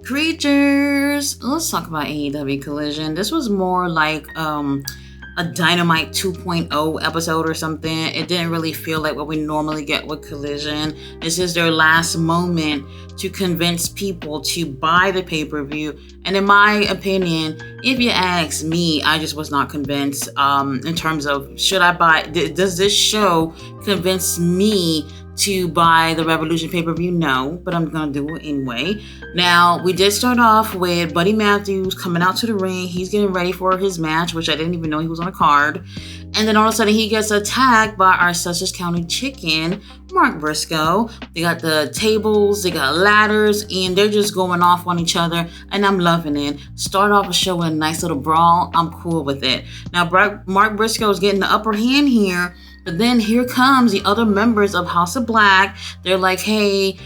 Creatures. Let's talk about AEW Collision. This was more like a Dynamite 2.0 episode or something. It didn't really feel like what we normally get with Collision. This is their last moment to convince people to buy the pay-per-view. And in my opinion, if you ask me, I just was not convinced in terms of should I buy, does this show convince me to buy the Revolution pay-per-view? No, but I'm gonna do it anyway. Now, we did start off with Buddy Matthews coming out to the ring. He's getting ready for his match, which I didn't even know he was on a card. And then all of a sudden he gets attacked by our Sussex County Chicken, Mark Briscoe. They got the tables, they got ladders, and they're just going off on each other, and I'm loving it. Start off a show with a nice little brawl. I'm cool with it. Now, Mark Briscoe is getting the upper hand here, but then here comes the other members of House of Black. They're like, hey,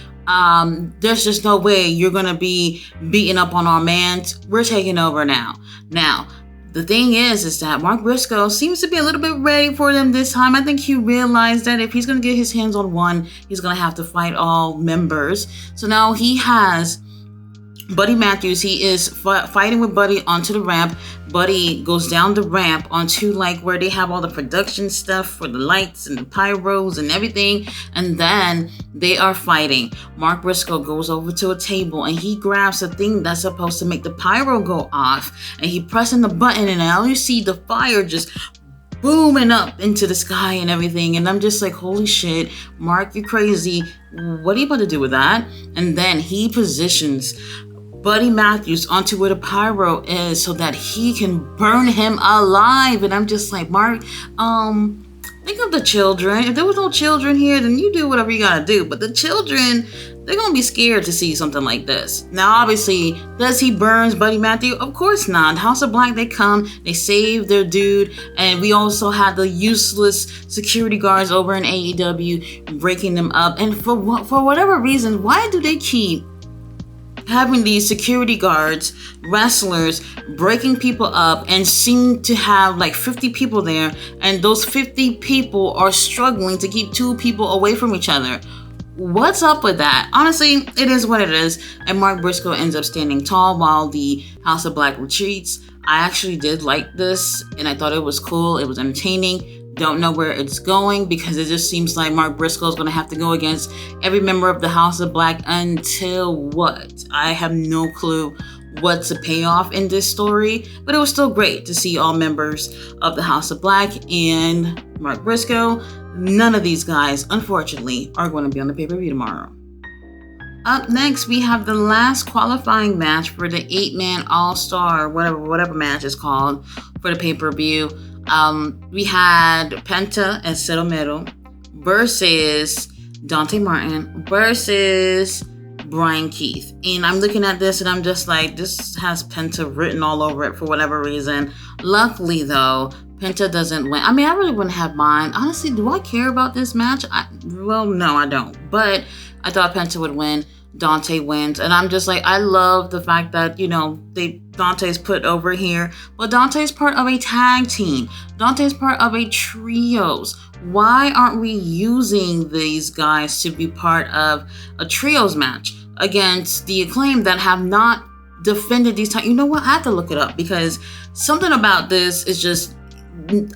there's just no way you're going to be beating up on our man. We're taking over now. Now, the thing is that Mark Briscoe seems to be a little bit ready for them this time. I think he realized that if he's going to get his hands on one, he's going to have to fight all members. So now he has Buddy Matthews. He is fighting with Buddy onto the ramp. Buddy goes down the ramp onto like where they have all the production stuff for the lights and the pyros and everything. And then they are fighting. Mark Briscoe goes over to a table and he grabs a thing that's supposed to make the pyro go off. And he pressing the button, and now you see the fire just booming up into the sky and everything. And I'm just like, holy shit, Mark, you crazy. What are you about to do with that? And then he positions Buddy Matthews onto where the pyro is so that he can burn him alive. And I'm just like, Mark, think of the children. If there was no children here, then you do whatever you gotta do. But the children, they're gonna be scared to see something like this. Now, obviously, does he burns Buddy Matthews? Of course not. House of Black, they come, they save their dude, and we also had the useless security guards over in AEW breaking them up. And for whatever reason, why do they keep having these security guards, wrestlers, breaking people up and seem to have like 50 people there, and those 50 people are struggling to keep two people away from each other? What's up with that? Honestly, it is what it is. And Mark Briscoe ends up standing tall while the House of Black retreats. I actually did like this, and I thought it was cool. It was entertaining. Don't know where it's going because it just seems like Mark Briscoe is going to have to go against every member of the House of Black until what? I have no clue what's the payoff in this story, but it was still great to see all members of the House of Black and Mark Briscoe. None of these guys, unfortunately, are going to be on the pay-per-view tomorrow. Up next, we have the last qualifying match for the 8-man All-Star, whatever match is called, for the pay-per-view. We had Penta and Cero Miedo versus Dante Martin versus Brian Keith. And I'm looking at this and I'm just like, this has Penta written all over it for whatever reason. Luckily, though, Penta doesn't win. I mean, I really wouldn't have mine. Honestly, do I care about this match? Well, no, I don't. But I thought Penta would win. Dante wins, and I'm just like, I love the fact that, you know, Dante's put over here, but Dante's part of a tag team. Dante's part of a trios. Why aren't we using these guys to be part of a trios match against the Acclaim that have not defended these titles? You know what? I have to look it up because something about this is just,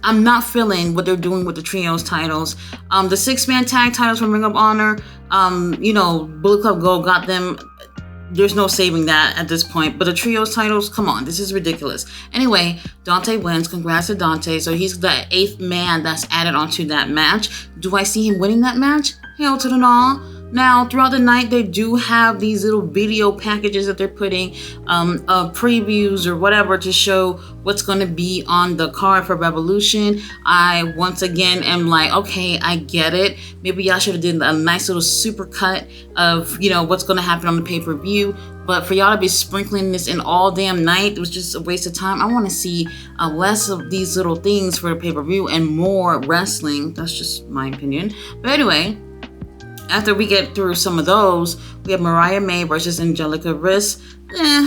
I'm not feeling what they're doing with the trios titles. The 6-man tag titles from Ring of Honor, Bullet Club Gold got them. There's no saving that at this point. But the trios titles, come on, this is ridiculous. Anyway, Dante wins. Congrats to Dante. So he's the 8th man that's added onto that match. Do I see him winning that match? Hell to the no. Now, throughout the night, they do have these little video packages that they're putting, previews or whatever to show what's going to be on the card for Revolution. I, once again, am like, okay, I get it. Maybe y'all should have done a nice little super cut of, what's going to happen on the pay-per-view. But for y'all to be sprinkling this in all damn night, it was just a waste of time. I want to see less of these little things for the pay-per-view and more wrestling. That's just my opinion. But anyway, after we get through some of those, we have Mariah May versus Angelica Riss.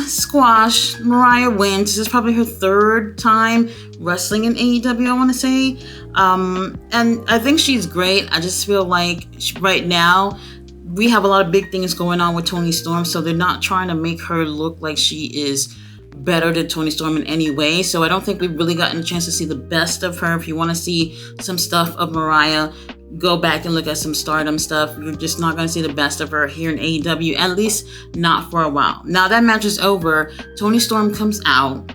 Squash. Mariah wins. This is probably her 3rd time wrestling in AEW, I want to say. And I think she's great. I just feel like right now, we have a lot of big things going on with Toni Storm, so they're not trying to make her look like she is better than Toni Storm in any way. So I don't think we've really gotten a chance to see the best of her. If you want to see some stuff of Mariah, go back and look at some Stardom stuff. You're just not going to see the best of her here in AEW, at least not for a while. Now that match is over. Toni Storm comes out.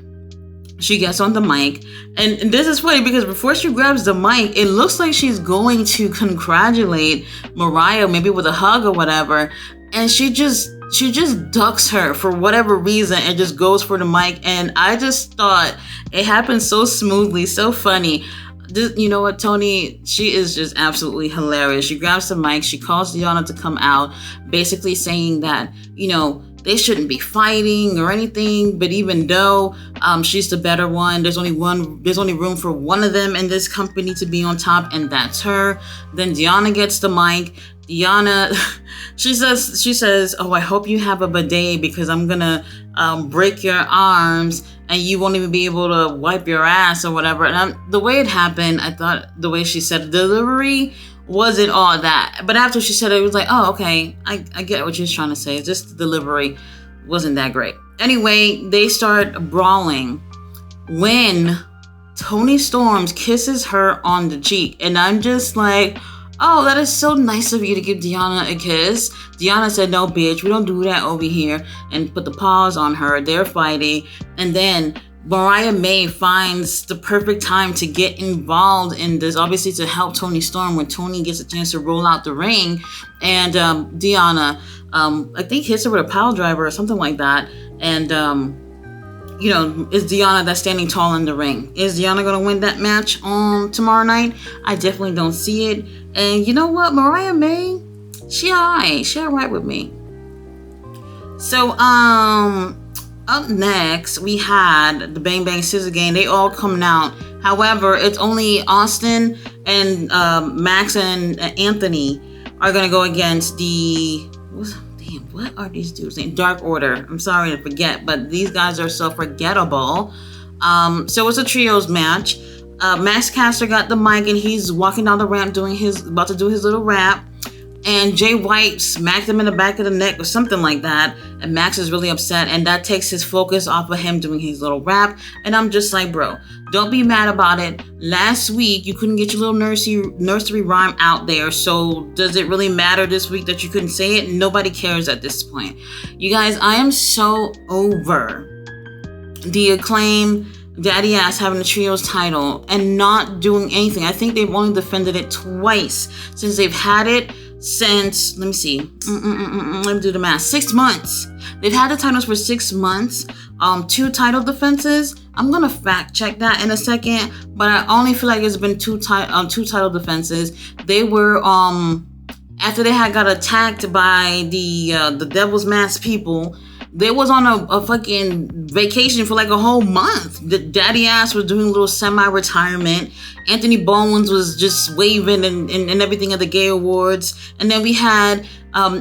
She gets on the mic, and this is funny because before she grabs the mic, it looks like she's going to congratulate Mariah, maybe with a hug or whatever, and she just ducks her for whatever reason and just goes for the mic. And I just thought it happened so smoothly, so funny. You know what, Toni, she is just absolutely hilarious. She grabs the mic, she calls Deonna to come out, basically saying that, they shouldn't be fighting or anything, but even though she's the better one, there's only room for one of them in this company to be on top, and that's her. Then Deonna gets the mic. Deonna, she says, "Oh, I hope you have a bidet because I'm gonna break your arms and you won't even be able to wipe your ass or whatever." And the way it happened, I thought the way she said delivery wasn't all that. But after she said it, it was like, oh, okay, I get what she's trying to say. It's just the delivery wasn't that great. Anyway, they start brawling when Toni Storm kisses her on the cheek. And I'm just like, oh, that is so nice of you to give Deonna a kiss. Deonna said, no, bitch, we don't do that over here. And put the paws on her. They're fighting. And then Mariah May finds the perfect time to get involved in this, obviously to help Toni Storm when Toni gets a chance to roll out the ring. And Deonna, I think, hits her with a pile driver or something like that. And, it's Deonna that's standing tall in the ring. Is Deonna going to win that match on tomorrow night? I definitely don't see it. And you know what? Mariah May, she alright. She alright with me. So, up next, we had the Bang Bang Scissor Gang. They all coming out. However, it's only Austin and Max and Anthony are going to go against what are these dudes named? Dark Order. I'm sorry to forget, but these guys are so forgettable. So it's a trios match. Max Caster got the mic and he's walking down the ramp about to do his little rap. And Jay White smacked him in the back of the neck or something like that. And Max is really upset. And that takes his focus off of him doing his little rap. And I'm just like, bro, don't be mad about it. Last week, you couldn't get your little nursery rhyme out there. So does it really matter this week that you couldn't say it? Nobody cares at this point. You guys, I am so over the Acclaim Daddy Ass having the trios title and not doing anything. I think they've only defended it twice since they've had it. Since, let me see, let me do the math, 6 months. They've had the titles for 6 months, 2 title defenses. I'm going to fact check that in a second, but I only feel like it's been two title defenses. They were, after they had got attacked by the Devil's Mask people, they was on a fucking vacation for like a whole month. The Daddy Ass was doing a little semi-retirement. Anthony Bowens was just waving and everything at the Gay Awards. And then we had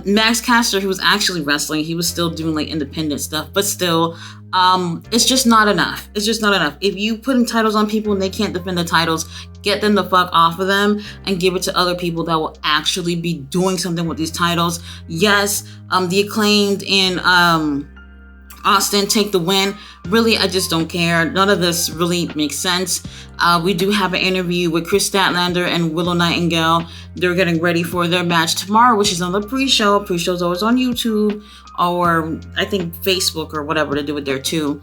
Max Caster, who was actually wrestling. He was still doing like independent stuff, but still, it's just not enough. It's just not enough. If you put in titles on people and they can't defend the titles, get them the fuck off of them and give it to other people that will actually be doing something with these titles. Yes, the Acclaimed and Austin take the win. Really, I just don't care. None of this really makes sense. We do have an interview with Chris Statlander and Willow Nightingale. They're getting ready for their match tomorrow, which is on the pre-show. Pre-show's always on YouTube or I think Facebook or whatever to do it there too.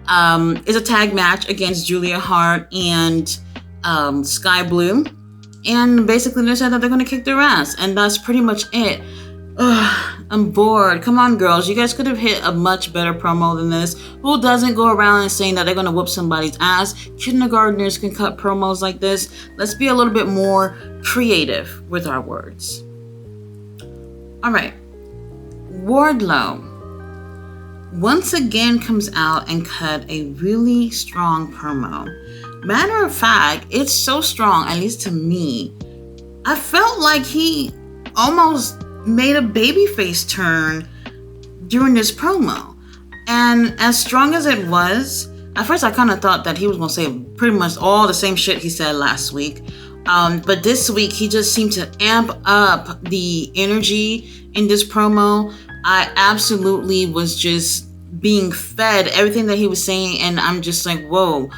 It's a tag match against Julia Hart and Sky Blue. And basically they said that they're going to kick their ass. And that's pretty much it. Ugh, I'm bored. Come on, girls. You guys could have hit a much better promo than this. Who doesn't go around and saying that they're going to whoop somebody's ass? Kindergartners can cut promos like this. Let's be a little bit more creative with our words. All right. Wardlow once again comes out and cut a really strong promo. Matter of fact, it's so strong, at least to me, I felt like he almost made a babyface turn during this promo. And as strong as it was, at first I kind of thought that he was going to say pretty much all the same shit he said last week. But this week, he just seemed to amp up the energy in this promo. I absolutely was just being fed everything that he was saying, and I'm just like, whoa,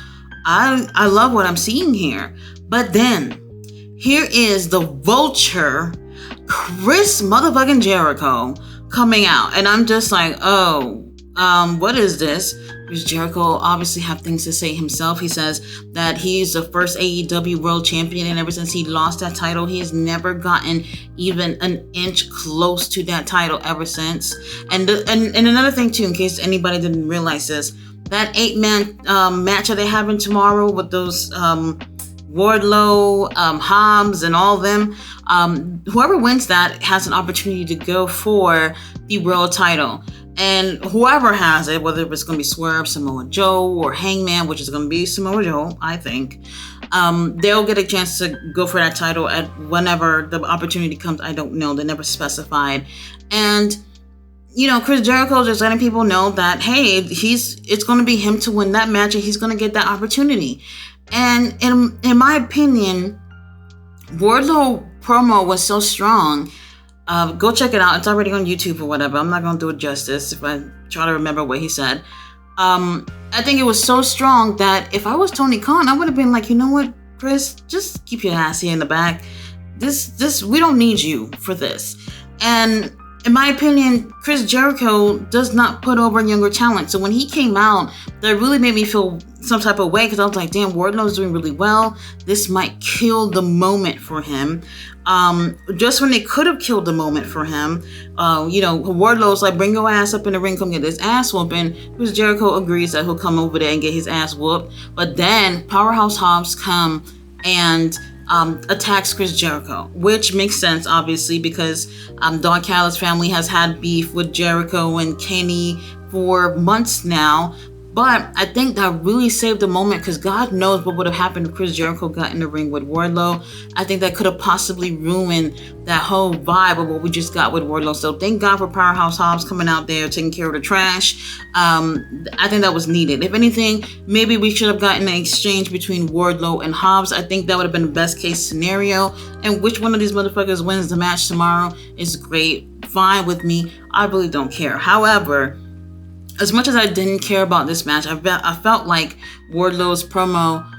I love what I'm seeing here. But then, here is the Vulture, Chris motherfucking Jericho, coming out, and I'm just like, oh, what is this? Chris Jericho obviously have things to say himself. He says that he's the first AEW World Champion, and ever since he lost that title, he has never gotten even an inch close to that title ever since. And another thing too, in case anybody didn't realize this, that 8-man match that they're having tomorrow with those Wardlow, Hobbs, and all of them, whoever wins that has an opportunity to go for the world title. And whoever has it, whether it's going to be Swerve, Samoa Joe, or Hangman, which is going to be Samoa Joe, I think, they'll get a chance to go for that title at whenever the opportunity comes. I don't know. They never specified. And, you know, Chris Jericho just letting people know that, hey, it's going to be him to win that match, and he's going to get that opportunity. And in my opinion, Wardlow promo was so strong. Go check it out. It's already on YouTube or whatever. I'm not going to do it justice if I try to remember what he said. I think it was so strong that if I was Tony Khan, I would have been like, you know what, Chris, just keep your ass here in the back. This we don't need you for this. And in my opinion, Chris Jericho does not put over younger talent. So when he came out, that really made me feel some type of way, because I was like, damn, Wardlow's doing really well. This might kill the moment for him. Just when it could have killed the moment for him, you know, Wardlow's like, bring your ass up in the ring, come get his ass whooping. Chris Jericho agrees that he'll come over there and get his ass whooped. But then Powerhouse Hobbs come and attacks Chris Jericho, which makes sense, obviously, because Don Callis' family has had beef with Jericho and Kenny for months now. But I think that really saved the moment, because God knows what would have happened if Chris Jericho got in the ring with Wardlow. I think that could have possibly ruined that whole vibe of what we just got with Wardlow. So thank God for Powerhouse Hobbs coming out there, taking care of the trash. I think that was needed. If anything, maybe we should have gotten an exchange between Wardlow and Hobbs. I think that would have been the best case scenario. And which one of these motherfuckers wins the match tomorrow is great. Fine with me. I really don't care. However, as much as I didn't care about this match, I felt like Wardlow's promo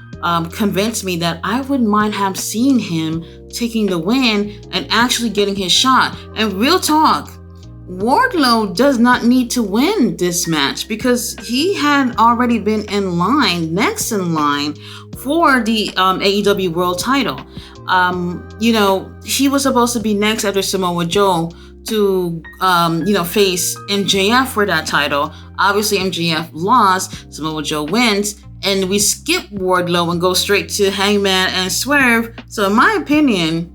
convinced me that I wouldn't mind have seen him taking the win and actually getting his shot. And real talk, Wardlow does not need to win this match, because he had already been next in line for the AEW World title. You know, he was supposed to be next after Samoa Joe to, face MJF for that title. Obviously, MJF lost, Samoa Joe wins, and we skip Wardlow and go straight to Hangman and Swerve. So in my opinion,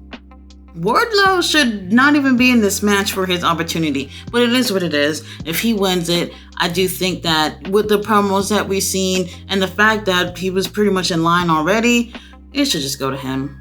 Wardlow should not even be in this match for his opportunity. But it is what it is. If he wins it, I do think that with the promos that we've seen and the fact that he was pretty much in line already, it should just go to him.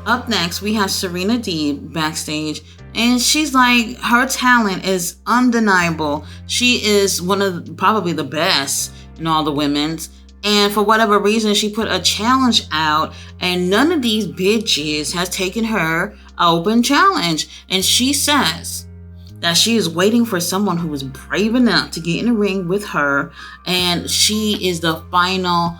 Up next, we have Serena Deeb backstage, and she's like, her talent is undeniable. She is one of probably the best in all the women's. And for whatever reason, she put a challenge out, and none of these bitches has taken her open challenge. And she says that she is waiting for someone who is brave enough to get in the ring with her, and she is the final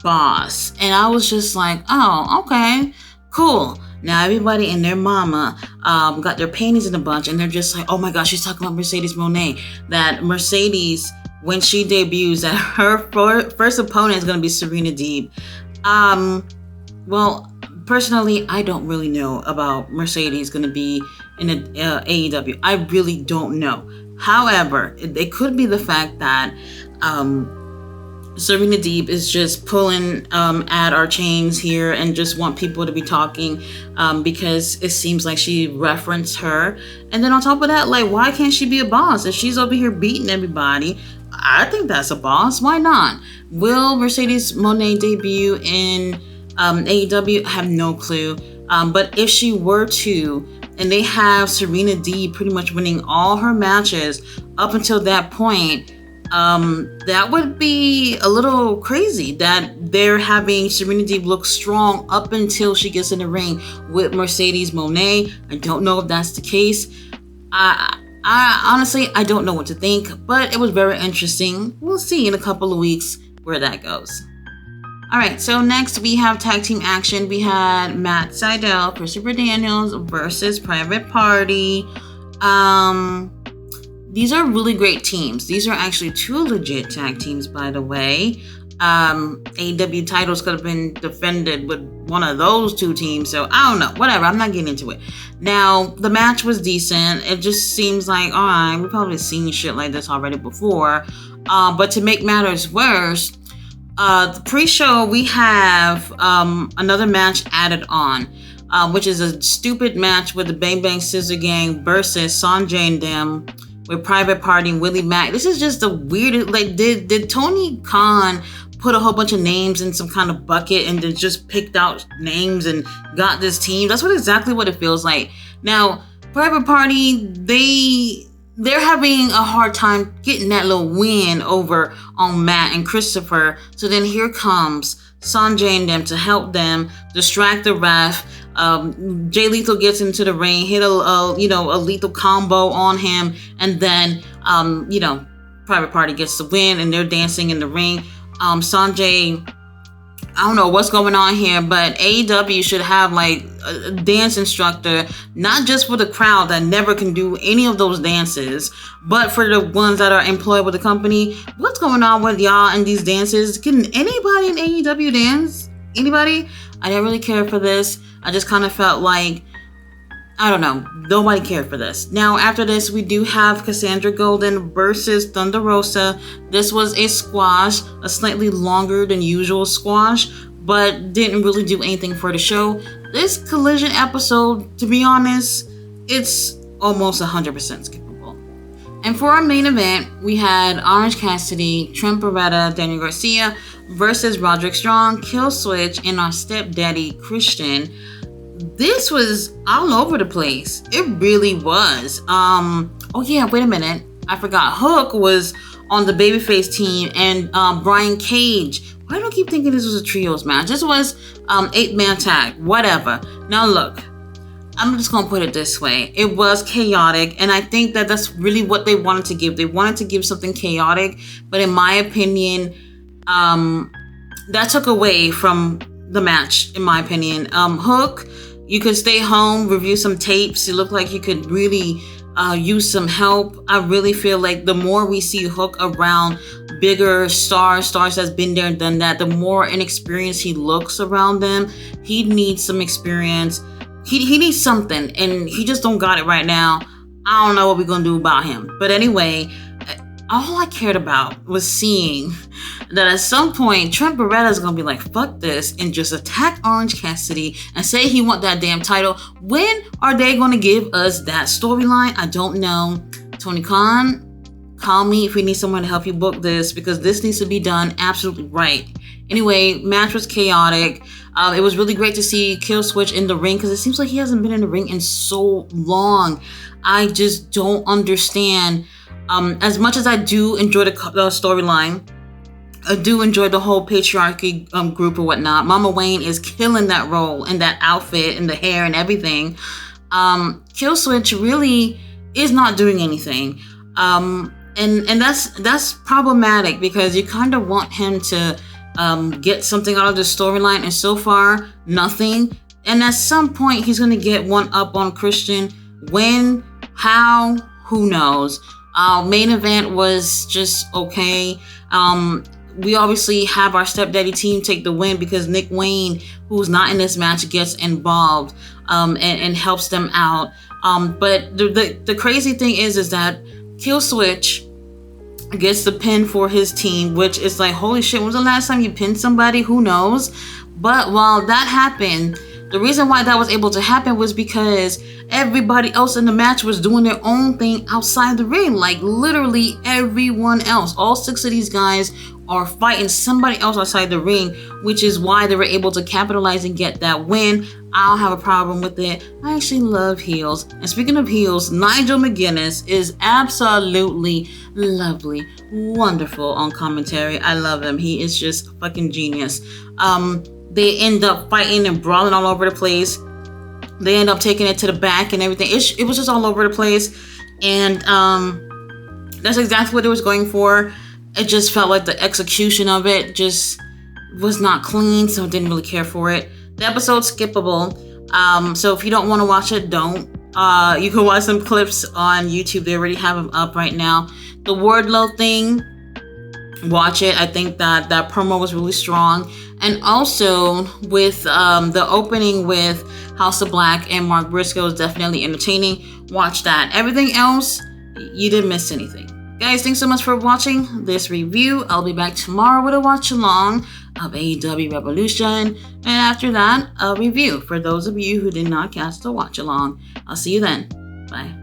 boss. And I was just like, oh, okay, cool. Now everybody and their mama got their panties in a bunch, and they're just like, oh my gosh, she's talking about Mercedes Moné. That Mercedes, when she debuts, that her first opponent is going to be Serena Deeb. Well, personally, I don't really know about Mercedes going to be in the AEW. I really don't know. However, it could be the fact that Serena Deeb is just pulling at our chains here and just want people to be talking because it seems like she referenced her. And then on top of that, like, why can't she be a boss? If she's over here beating everybody, I think that's a boss. Why not? Will Mercedes Moné debut in AEW? I have no clue. But if she were to, and they have Serena Deeb pretty much winning all her matches up until that point, That would be a little crazy that they're having Serenity look strong up until she gets in the ring with Mercedes Moné. I don't know if that's the case. I honestly, I don't know what to think, but it was very interesting. We'll see in a couple of weeks where that goes. Alright, so next we have tag team action. We had Matt Sydal, Christopher Daniels versus Private Party. These are really great teams. These are actually two legit tag teams, by the way. AEW titles could have been defended with one of those two teams, so I don't know. Whatever, I'm not getting into it. Now, the match was decent. It just seems like, alright, we've probably seen shit like this already before. But to make matters worse, the pre-show, we have another match added on, which is a stupid match with the Bang Bang Scissor Gang versus Sanjay and them with Private Party and Willie Mack. This is just a weird, like, did Tony Khan put a whole bunch of names in some kind of bucket and then just picked out names and got this team? That's exactly what it feels like. Now, Private Party, they're having a hard time getting that little win over on Matt and Christopher. So then here comes Sanjay and them to help them distract the ref. Jay Lethal gets into the ring, hit a lethal combo on him, and then Private Party gets the win, and they're dancing in the ring. Sanjay, I don't know what's going on here, but AEW should have like a dance instructor, not just for the crowd that never can do any of those dances, but for the ones that are employed with the company. What's going on with y'all in these dances? Can anybody in AEW dance? Anybody? I didn't really care for this. I just kind of felt like, I don't know, nobody cared for this. Now, after this, we do have Cassandra Golden versus Thunder Rosa. This was a squash, a slightly longer than usual squash, but didn't really do anything for the show. This Collision episode, to be honest, it's almost 100% skippable. And for our main event, we had Orange Cassidy, Trent Beretta, Daniel Garcia versus Roderick Strong, Kill Switch, and our stepdaddy Christian. This was all over the place. It really was. Oh yeah, wait a minute. I forgot. Hook was on the babyface team, and Brian Cage. Why do I keep thinking this was a trios match? This was 8-man tag. Whatever. Now look, I'm just gonna put it this way. It was chaotic, and I think that that's really what they wanted to give. They wanted to give something chaotic, but in my opinion, that took away from the match, in my opinion. Hook, you could stay home, review some tapes. It looked like you could really use some help. I really feel like the more we see Hook around bigger stars that's been there and done that, the more inexperienced he looks around them. He needs some experience. He needs something, and he just don't got it right now. I don't know what we're gonna do about him. But anyway, all I cared about was seeing that at some point Trent Beretta is gonna be like, fuck this, and just attack Orange Cassidy and say he want that damn title. When are they gonna give us that storyline? I don't know. Tony Khan, call me if we need someone to help you book this, because this needs to be done absolutely right. Anyway, match was chaotic. It was really great to see Kill Switch in the ring, because it seems like he hasn't been in the ring in so long. I just don't understand. As much as I do enjoy the storyline, I do enjoy the whole patriarchy group or whatnot. Mama Wayne is killing that role and that outfit and the hair and everything. Kill Switch really is not doing anything. And that's problematic, because you kind of want him to get something out of the storyline, and so far, nothing. And at some point, he's going to get one up on Christian. When? How? Who knows? Main event was just okay. We obviously have our stepdaddy team take the win, because Nick Wayne, who's not in this match, gets involved and helps them out. But the crazy thing is that Kill Switch gets the pin for his team, which is like, holy shit, when was the last time you pinned somebody? Who knows? But while that happened, the reason why that was able to happen was because everybody else in the match was doing their own thing outside the ring. Like literally everyone else. All 6 of these guys are fighting somebody else outside the ring, which is why they were able to capitalize and get that win. I don't have a problem with it. I actually love heels. And speaking of heels, Nigel McGuinness is absolutely lovely, wonderful on commentary. I love him. He is just fucking genius. They end up fighting and brawling all over the place. They end up taking it to the back and everything. It was just all over the place. And that's exactly what it was going for. It just felt like the execution of it just was not clean, so I didn't really care for it. The episode's skippable, so if you don't want to watch it, don't. You can watch some clips on YouTube. They already have them up right now. The Wardlow thing, watch it. I think that promo was really strong. And also with the opening with House of Black and Mark Briscoe is definitely entertaining. Watch that. Everything else, you didn't miss anything. Guys, thanks so much for watching this review. I'll be back tomorrow with a watch along of AEW Revolution. And after that, a review for those of you who did not cast a watch along. I'll see you then. Bye.